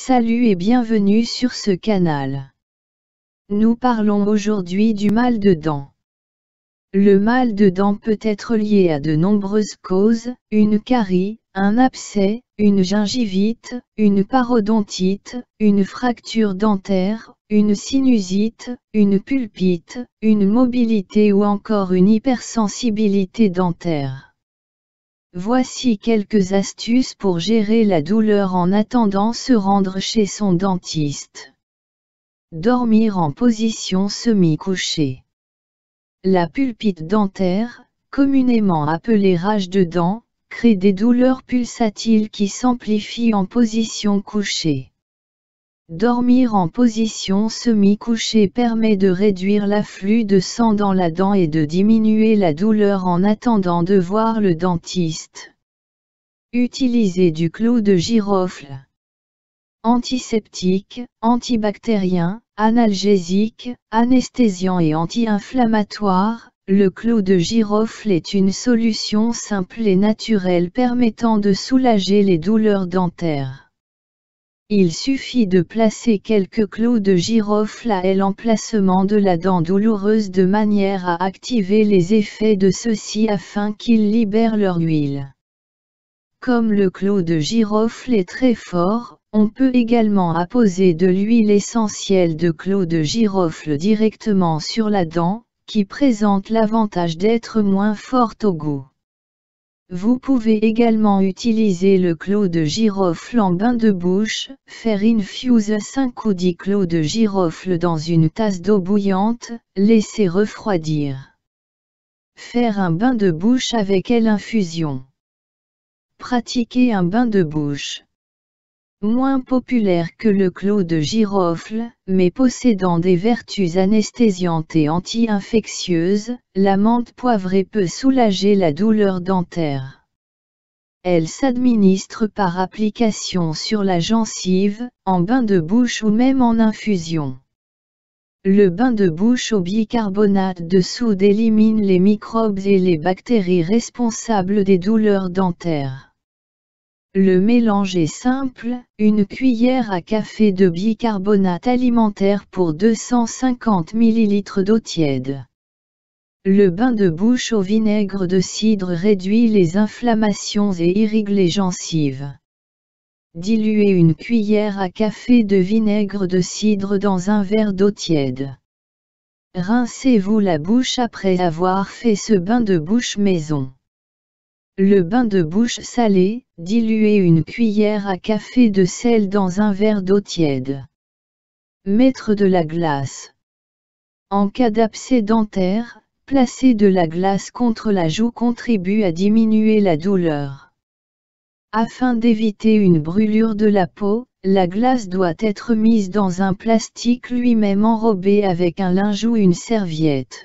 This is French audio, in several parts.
Salut et bienvenue sur ce canal. Nous parlons aujourd'hui du mal de dents. Le mal de dents peut être lié à de nombreuses causes, une carie, un abcès, une gingivite, une parodontite, une fracture dentaire, une sinusite, une pulpite, une mobilité ou encore une hypersensibilité dentaire. Voici quelques astuces pour gérer la douleur en attendant se rendre chez son dentiste. Dormir en position semi-couchée. La pulpite dentaire, communément appelée rage de dents, crée des douleurs pulsatiles qui s'amplifient en position couchée. Dormir en position semi-couchée permet de réduire l'afflux de sang dans la dent et de diminuer la douleur en attendant de voir le dentiste. Utilisez du clou de girofle. Antiseptique, antibactérien, analgésique, anesthésiant et anti-inflammatoire, le clou de girofle est une solution simple et naturelle permettant de soulager les douleurs dentaires. Il suffit de placer quelques clous de girofle à l'emplacement de la dent douloureuse de manière à activer les effets de ceux-ci afin qu'ils libèrent leur huile. Comme le clou de girofle est très fort, on peut également apposer de l'huile essentielle de clou de girofle directement sur la dent, qui présente l'avantage d'être moins forte au goût. Vous pouvez également utiliser le clou de girofle en bain de bouche, faire infuse 5 ou 10 clous de girofle dans une tasse d'eau bouillante, laisser refroidir. Faire un bain de bouche avec l'infusion. Pratiquer un bain de bouche. Moins populaire que le clou de girofle, mais possédant des vertus anesthésiantes et anti-infectieuses, la menthe poivrée peut soulager la douleur dentaire. Elle s'administre par application sur la gencive, en bain de bouche ou même en infusion. Le bain de bouche au bicarbonate de soude élimine les microbes et les bactéries responsables des douleurs dentaires. Le mélange est simple, une cuillère à café de bicarbonate alimentaire pour 250 ml d'eau tiède. Le bain de bouche au vinaigre de cidre réduit les inflammations et irrigue les gencives. Diluez une cuillère à café de vinaigre de cidre dans un verre d'eau tiède. Rincez-vous la bouche après avoir fait ce bain de bouche maison. Le bain de bouche salé, diluez une cuillère à café de sel dans un verre d'eau tiède. Mettre de la glace. En cas d'abcès dentaire, placer de la glace contre la joue contribue à diminuer la douleur. Afin d'éviter une brûlure de la peau, la glace doit être mise dans un plastique lui-même enrobé avec un linge ou une serviette.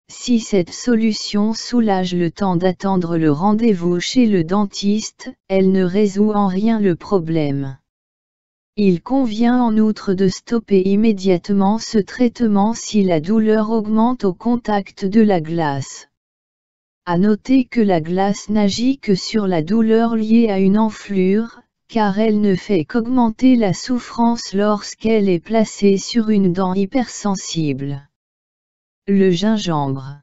Si cette solution soulage le temps d'attendre le rendez-vous chez le dentiste, elle ne résout en rien le problème. Il convient en outre de stopper immédiatement ce traitement si la douleur augmente au contact de la glace. À noter que la glace n'agit que sur la douleur liée à une enflure, car elle ne fait qu'augmenter la souffrance lorsqu'elle est placée sur une dent hypersensible. Le gingembre.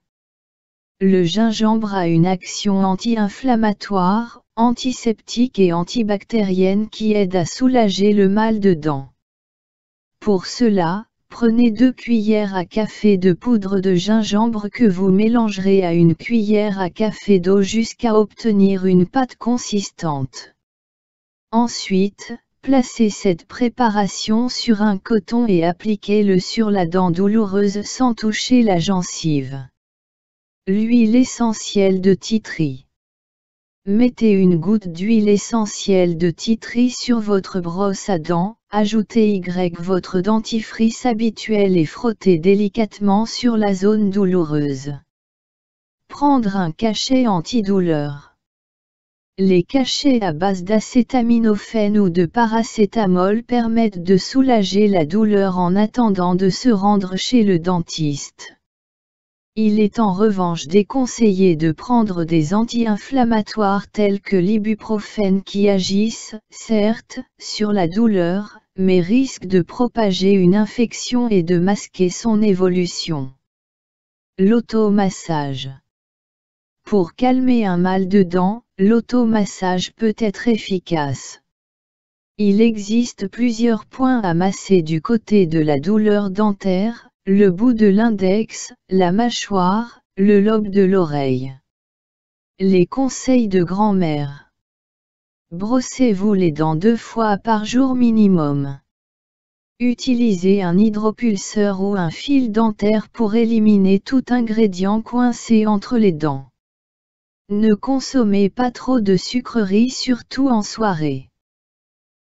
Le gingembre a une action anti-inflammatoire, antiseptique et antibactérienne qui aide à soulager le mal de dents. Pour cela, prenez 2 cuillères à café de poudre de gingembre que vous mélangerez à une cuillère à café d'eau jusqu'à obtenir une pâte consistante. Ensuite, placez cette préparation sur un coton et appliquez-le sur la dent douloureuse sans toucher la gencive. L'huile essentielle de titri. Mettez une goutte d'huile essentielle de titri sur votre brosse à dents, ajoutez votre dentifrice habituel et frottez délicatement sur la zone douloureuse. Prendre un cachet antidouleur. Les cachets à base d'acétaminophène ou de paracétamol permettent de soulager la douleur en attendant de se rendre chez le dentiste. Il est en revanche déconseillé de prendre des anti-inflammatoires tels que l'ibuprofène qui agissent, certes, sur la douleur, mais risquent de propager une infection et de masquer son évolution. L'automassage. Pour calmer un mal de dents, l'automassage peut être efficace. Il existe plusieurs points à masser du côté de la douleur dentaire, le bout de l'index, la mâchoire, le lobe de l'oreille. Les conseils de grand-mère. Brossez-vous les dents 2 fois par jour minimum. Utilisez un hydropulseur ou un fil dentaire pour éliminer tout ingrédient coincé entre les dents. Ne consommez pas trop de sucreries surtout en soirée.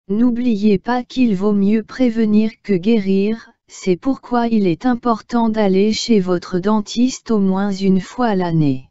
N'oubliez pas qu'il vaut mieux prévenir que guérir. C'est pourquoi il est important d'aller chez votre dentiste au moins une fois l'année.